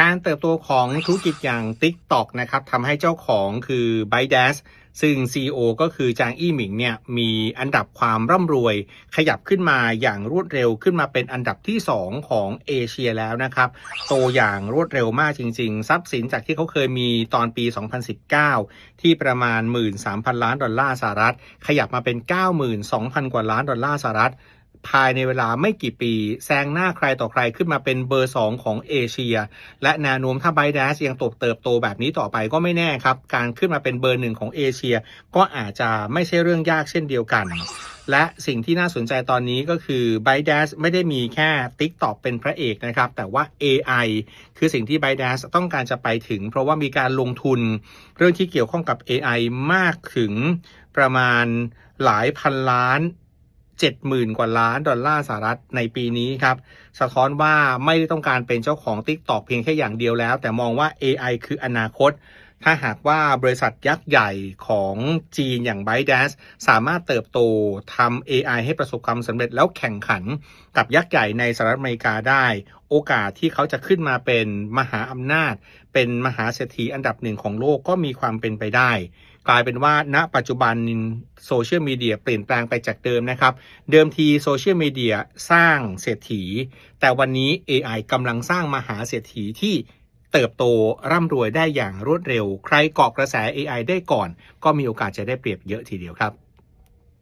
การเติบโตของธุรกิจอย่าง TikTok นะครับทำให้เจ้าของคือ ByteDance ซึ่ง CEO ก็คือจางอี้หมิงเนี่ยมีอันดับความร่ำรวยขยับขึ้นมาอย่างรวดเร็วขึ้นมาเป็นอันดับที่2ของเอเชียแล้วนะครับโตอย่างรวดเร็วมากจริงๆทรัพย์สินจากที่เขาเคยมีตอนปี 2019 ที่ประมาณ 13,000 ล้านดอลลาร์สหรัฐขยับมาเป็น 92,000 กว่าล้านดอลลาร์สหรัฐภายในเวลาไม่กี่ปีแซงหน้าใครต่อใครขึ้นมาเป็นเบอร์2ของเอเชียและแนวโน้มถ้า ByteDance ยังเติบโตแบบนี้ต่อไปก็ไม่แน่ครับการขึ้นมาเป็นเบอร์1ของเอเชียก็อาจจะไม่ใช่เรื่องยากเช่นเดียวกันและสิ่งที่น่าสนใจตอนนี้ก็คือ ByteDance ไม่ได้มีแค่ TikTok เป็นพระเอกนะครับแต่ว่า AI คือสิ่งที่ ByteDance ต้องการจะไปถึงเพราะว่ามีการลงทุนเรื่องที่เกี่ยวข้องกับ AI มากถึงประมาณหลายพันล้าน70,000 กว่าล้านดอลลาร์สหรัฐในปีนี้ครับสะท้อนว่าไม่ได้ต้องการเป็นเจ้าของ TikTok เพียงแค่อย่างเดียวแล้วแต่มองว่า AI คืออนาคตถ้าหากว่าบริษัทยักษ์ใหญ่ของจีนอย่าง ByteDance สามารถเติบโตทำ AI ให้ประสบความสำเร็จแล้วแข่งขันกับยักษ์ใหญ่ในสหรัฐอเมริกาได้โอกาสที่เขาจะขึ้นมาเป็นมหาอำนาจเป็นมหาเศรษฐีอันดับ1ของโลกก็มีความเป็นไปได้กลายเป็นว่าณปัจจุบันโซเชียลมีเดียเปลี่ยนแปลงไปจากเดิมนะครับเดิมทีโซเชียลมีเดียสร้างเศรษฐีแต่วันนี้ AI กำลังสร้างมหาเศรษฐีที่เติบโตร่ำรวยได้อย่างรวดเร็วใครเกาะกระแส AI ได้ก่อนก็มีโอกาสจะได้เปรียบเยอะทีเดียวครับ